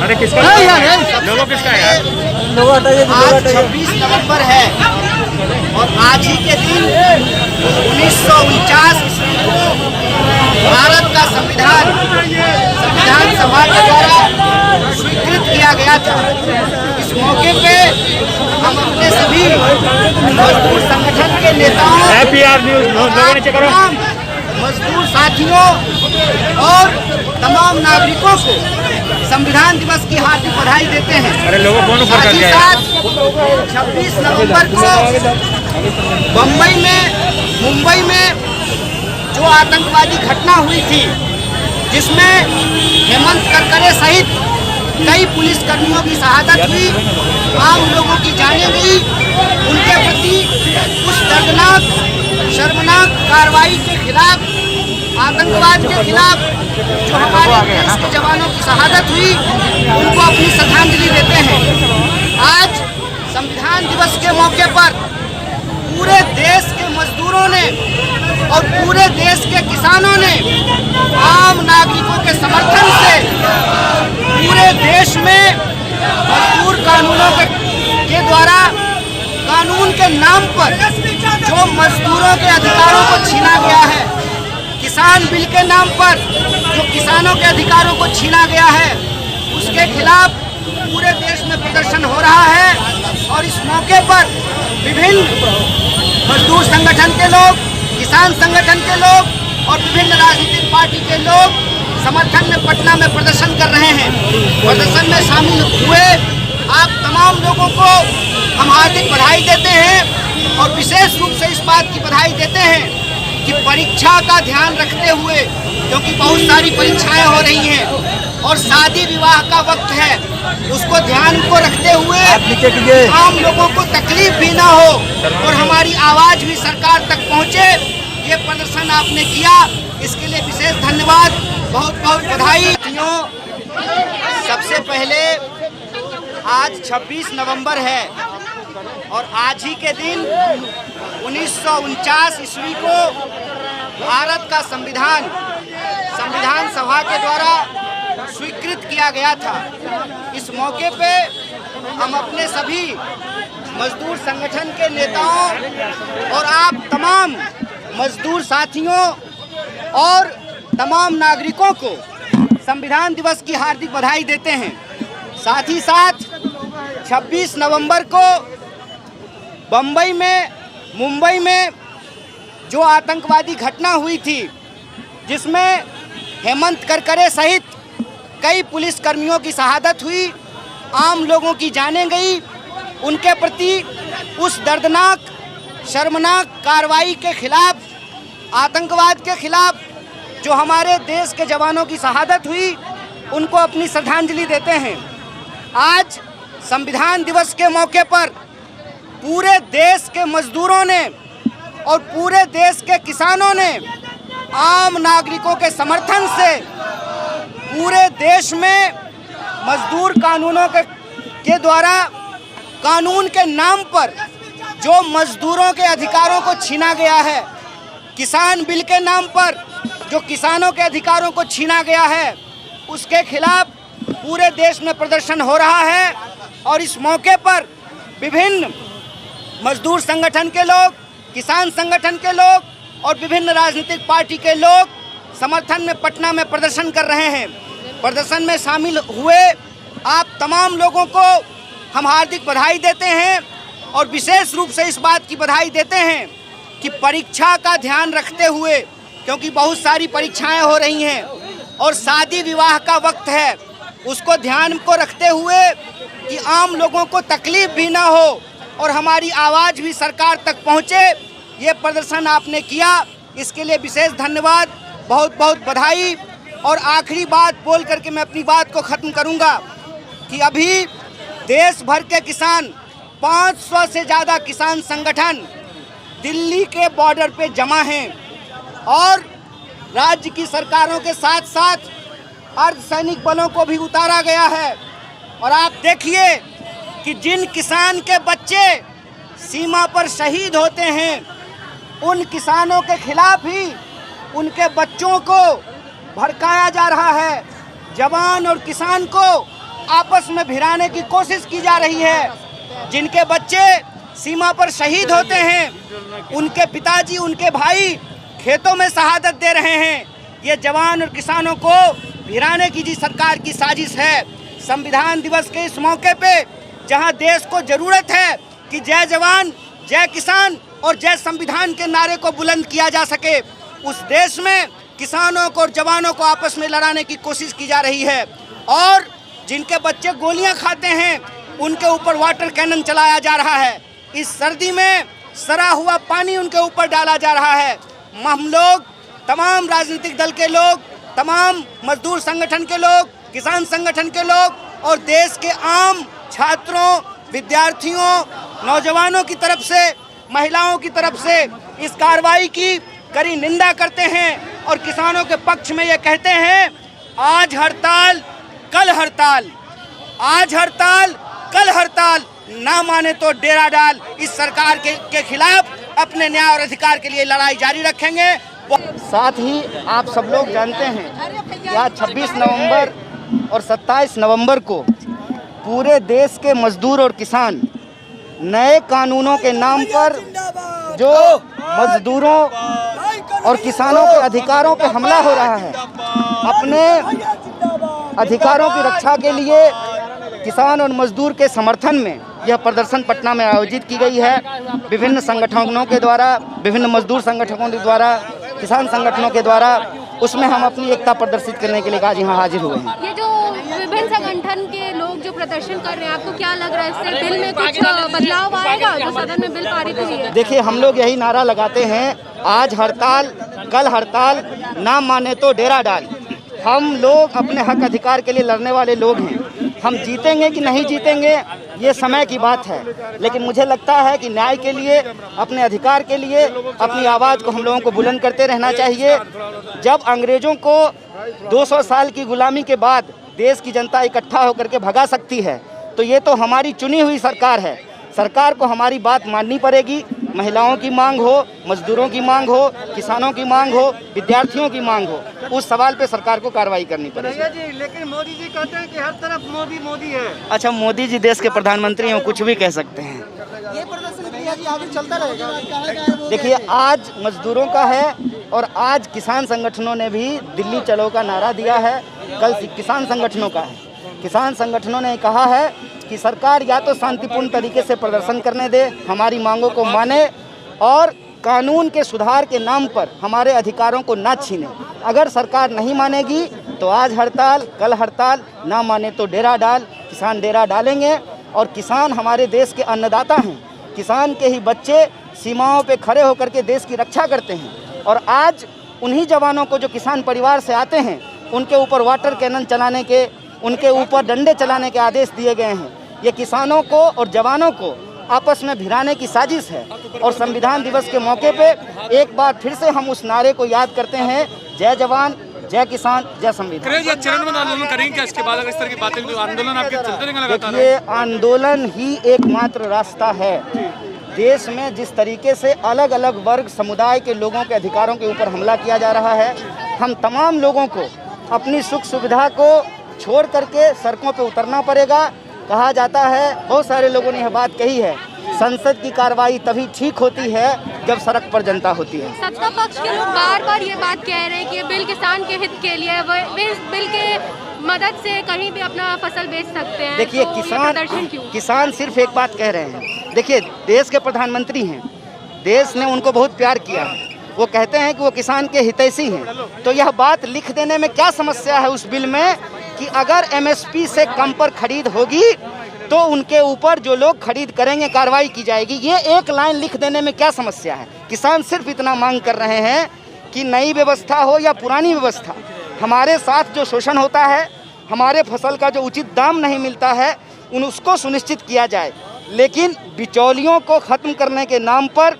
अरे किसका लोगो किसका है यार? आज 26 नवंबर है और आज ही के दिन 1949 ईस्वी को भारत का संविधान सभा के द्वारा स्वीकृत किया गया था। इस मौके पे हम अपने सभी मजदूर संगठन के नेताओं, तमाम मजदूर साथियों और तमाम नागरिकों को संविधान दिवस की हार्दिक बधाई देते हैं। अरे लोगों कौन साथ ही साथ 26 नवंबर को मुंबई में जो आतंकवादी घटना हुई थी, जिसमें हेमंत करकरे सहित कई पुलिस कर्मियों की शहादत हुई, आम लोगों की जानें गई, उनके प्रति उस दर्दनाक शर्मनाक कार्रवाई के खिलाफ, आतंकवाद के खिलाफ जो हमारे देश के जवानों की शहादत हुई, उनको अपनी श्रद्धांजलि देते हैं। आज संविधान दिवस के मौके पर पूरे देश के मजदूरों ने और पूरे देश के किसानों ने आम नागरिकों के समर्थन से पूरे देश में मजदूर कानूनों के द्वारा, कानून के नाम पर जो मजदूरों के अधिकारों को छीना गया है, किसान बिल के नाम पर जो किसानों के अधिकारों को छीना गया है, उसके खिलाफ पूरे देश में प्रदर्शन हो रहा है। और इस मौके पर विभिन्न मजदूर संगठन के लोग, किसान संगठन के लोग और विभिन्न राजनीतिक पार्टी के लोग समर्थन में पटना में प्रदर्शन कर रहे हैं। प्रदर्शन में शामिल हुए आप तमाम लोगों को हम हार्दिक बधाई देते हैं और विशेष रूप से इस बात की बधाई देते हैं कि परीक्षा का ध्यान रखते हुए, क्योंकि बहुत सारी परीक्षाएं हो रही हैं और शादी विवाह का वक्त है, उसको ध्यान को रखते हुए आम लोगों को तकलीफ भी ना हो और हमारी आवाज भी सरकार तक पहुंचे, ये प्रदर्शन आपने किया, इसके लिए विशेष धन्यवाद, बहुत बहुत बधाई। सबसे पहले आज 26 नवंबर है और आज ही के दिन 1949 ईस्वी को भारत का संविधान सभा के द्वारा स्वीकृत किया गया था। इस मौके पे हम अपने सभी मजदूर संगठन के नेताओं और आप तमाम मजदूर साथियों और तमाम नागरिकों को संविधान दिवस की हार्दिक बधाई देते हैं। साथ ही साथ 26 नवंबर को मुंबई में जो आतंकवादी घटना हुई थी, जिसमें हेमंत करकरे सहित कई पुलिस कर्मियों की शहादत हुई, आम लोगों की जानें गई, उनके प्रति उस दर्दनाक शर्मनाक कार्रवाई के खिलाफ, आतंकवाद के खिलाफ जो हमारे देश के जवानों की शहादत हुई, उनको अपनी श्रद्धांजलि देते हैं। आज संविधान दिवस के मौके पर पूरे देश के मजदूरों ने और पूरे देश के किसानों ने आम नागरिकों के समर्थन से पूरे देश में मजदूर कानूनों के द्वारा, कानून के नाम पर जो मजदूरों के अधिकारों को छीना गया है, किसान बिल के नाम पर जो किसानों के अधिकारों को छीना गया है, उसके खिलाफ पूरे देश में प्रदर्शन हो रहा है। और इस मौके पर विभिन्न मजदूर संगठन के लोग, किसान संगठन के लोग और विभिन्न राजनीतिक पार्टी के लोग समर्थन में पटना में प्रदर्शन कर रहे हैं। प्रदर्शन में शामिल हुए आप तमाम लोगों को हम हार्दिक बधाई देते हैं और विशेष रूप से इस बात की बधाई देते हैं कि परीक्षा का ध्यान रखते हुए, क्योंकि बहुत सारी परीक्षाएं हो रही हैं और शादी विवाह का वक्त है, उसको ध्यान को रखते हुए कि आम लोगों को तकलीफ भी ना हो और हमारी आवाज़ भी सरकार तक पहुँचे, ये प्रदर्शन आपने किया, इसके लिए विशेष धन्यवाद, बहुत बहुत बधाई। और आखिरी बात बोल करके मैं अपनी बात को ख़त्म करूँगा कि अभी देश भर के किसान, 500 से ज़्यादा किसान संगठन दिल्ली के बॉर्डर पे जमा हैं और राज्य की सरकारों के साथ साथ अर्धसैनिक बलों को भी उतारा गया है। और आप देखिए कि जिन किसान के बच्चे सीमा पर शहीद होते हैं, उन किसानों के खिलाफ ही उनके बच्चों को भड़काया जा रहा है। जवान और किसान को आपस में भिड़ाने की कोशिश की जा रही है। जिनके बच्चे सीमा पर शहीद होते हैं, उनके पिताजी, उनके भाई खेतों में शहादत दे रहे हैं। ये जवान और किसानों को भिड़ाने की जी सरकार की साजिश है। संविधान दिवस के इस मौके पे जहां देश को जरूरत है कि जय जवान, जय किसान और जय संविधान के नारे को बुलंद किया जा सके, उस देश में किसानों को और जवानों को आपस में लड़ाने की कोशिश की जा रही है। और जिनके बच्चे गोलियां खाते हैं, उनके ऊपर वाटर कैनन चलाया जा रहा है। इस सर्दी में सड़ा हुआ पानी उनके ऊपर डाला जा रहा है। हम लोग, तमाम राजनीतिक दल के लोग, तमाम मजदूर संगठन के लोग, किसान संगठन के लोग और देश के आम छात्रों, विद्यार्थियों, नौजवानों की तरफ से, महिलाओं की तरफ से इस कार्रवाई की कड़ी निंदा करते हैं और किसानों के पक्ष में ये कहते हैं, आज हड़ताल कल हड़ताल, आज हड़ताल कल हड़ताल, ना माने तो डेरा डाल। इस सरकार के खिलाफ अपने न्याय और अधिकार के लिए लड़ाई जारी रखेंगे। साथ ही आप सब लोग जानते हैं कि आज 26 नवंबर और 27 नवंबर को पूरे देश के मजदूर और किसान नए कानूनों के नाम पर जो मजदूरों और किसानों के अधिकारों पे हमला हो रहा है, अपने अधिकारों की रक्षा के लिए किसान और मजदूर के समर्थन में यह प्रदर्शन पटना में आयोजित की गई है। विभिन्न संगठनों के द्वारा, विभिन्न मजदूर संगठनों के द्वारा, किसान संगठनों के द्वारा, उसमें हम अपनी एकता प्रदर्शित करने के लिए आज यहाँ हाजिर हुए हैं। ये जो विभिन्न संगठन के लोग जो प्रदर्शन कर रहे हैं, आपको क्या लग रहा है, इससे बिल में कुछ बदलाव आएगा जो सदन में बिल पारित हुई है? देखिए, हम लोग यही नारा लगाते हैं, आज हड़ताल कल हड़ताल, ना माने तो डेरा डाल। हम लोग अपने हक अधिकार के लिए लड़ने वाले लोग हैं। हम जीतेंगे कि नहीं जीतेंगे ये समय की बात है, लेकिन मुझे लगता है कि न्याय के लिए, अपने अधिकार के लिए अपनी आवाज़ को हम लोगों को बुलंद करते रहना चाहिए। जब अंग्रेज़ों को 200 साल की गुलामी के बाद देश की जनता इकट्ठा होकर के भगा सकती है, तो ये तो हमारी चुनी हुई सरकार है। सरकार को हमारी बात माननी पड़ेगी। महिलाओं की मांग हो, मजदूरों की मांग हो, किसानों की मांग हो, विद्यार्थियों की मांग हो, उस सवाल पे सरकार को कार्रवाई करनी पड़ेगी। लेकिन मोदी जी कहते हैं कि हर तरफ मोदी मोदी है। अच्छा, मोदी जी देश के प्रधानमंत्री हैं, कुछ भी कह सकते हैं। ये प्रदर्शन भैया जी आगे चलता रहेगा। देखिए, आज मजदूरों का है और आज किसान संगठनों ने भी दिल्ली चलो का नारा दिया है। कल किसान संगठनों का है। किसान संगठनों ने कहा है कि सरकार या तो शांतिपूर्ण तरीके से प्रदर्शन करने दे, हमारी मांगों को माने और कानून के सुधार के नाम पर हमारे अधिकारों को ना छीने। अगर सरकार नहीं मानेगी तो आज हड़ताल कल हड़ताल, ना माने तो डेरा डाल। किसान डेरा डालेंगे और किसान हमारे देश के अन्नदाता हैं। किसान के ही बच्चे सीमाओं पे खड़े होकर के देश की रक्षा करते हैं और आज उन्हीं जवानों को जो किसान परिवार से आते हैं, उनके ऊपर वाटर कैनन चलाने के, उनके ऊपर डंडे चलाने के आदेश दिए गए हैं। ये किसानों को और जवानों को आपस में भिड़ाने की साजिश है। और संविधान दिवस के मौके पे एक बार फिर से हम उस नारे को याद करते हैं, जय जवान, जय किसान, जय संविधान। चरणबद्ध आंदोलन करेंगे क्या इसके बाद? अगर इस तरह की बातें, जो आंदोलन आपके चलते रहेंगे लगातार? देखिए, आंदोलन ही एकमात्र रास्ता है। देश में जिस तरीके से अलग अलग वर्ग समुदाय के लोगों के अधिकारों के ऊपर हमला किया जा रहा है, हम तमाम लोगों को अपनी सुख सुविधा को छोड़ करके सड़कों पर उतरना पड़ेगा। कहा जाता है, बहुत सारे लोगों ने यह बात कही है, संसद की कार्रवाई तभी ठीक होती है जब सड़क पर जनता होती है। सत्ता पक्ष के लोग बार बार ये बात कह रहे हैं कि ये बिल किसान के हित के लिए, वे इस बिल के मदद से कहीं भी अपना फसल बेच सकते हैं। देखिए, तो किसान सिर्फ एक बात कह रहे हैं। देखिए, देश के प्रधानमंत्री हैं, देश ने उनको बहुत प्यार किया है, वो कहते हैं कि वो किसान के हितैषी हैं। तो यह बात लिख देने में क्या समस्या है उस बिल में कि अगर एमएसपी से कम पर खरीद होगी तो उनके ऊपर जो लोग खरीद करेंगे कार्रवाई की जाएगी। ये एक लाइन लिख देने में क्या समस्या है? किसान सिर्फ इतना मांग कर रहे हैं कि नई व्यवस्था हो या पुरानी व्यवस्था, हमारे साथ जो शोषण होता है, हमारे फसल का जो उचित दाम नहीं मिलता है, उसको सुनिश्चित किया जाए। लेकिन बिचौलियों को ख़त्म करने के नाम पर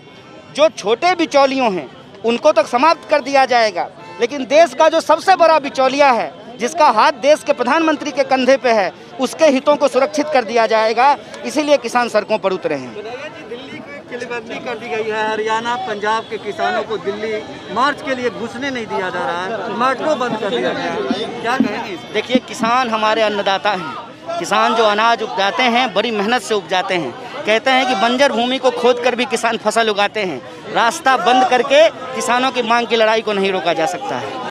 जो छोटे बिचौलियों हैं उनको तक समाप्त कर दिया जाएगा। लेकिन देश का जो सबसे बड़ा बिचौलिया है, जिसका हाथ देश के प्रधानमंत्री के कंधे पे है, उसके हितों को सुरक्षित कर दिया जाएगा। इसीलिए किसान सड़कों पर उतरे हैं। दिल्ली को किलेबंदी कर दी गई है। हरियाणा, पंजाब के किसानों को दिल्ली मार्च के लिए घुसने नहीं दिया जा रहा है, मेट्रो बंद कर दिया गया है। क्या कहेंगे? देखिए, किसान हमारे अन्नदाता हैं किसान जो अनाज उपजाते हैं बड़ी मेहनत से उपजाते हैं। कहते हैं कि बंजर भूमि को खोद कर भी किसान फसल उगाते हैं। रास्ता बंद करके किसानों की मांग की लड़ाई को नहीं रोका जा सकता है।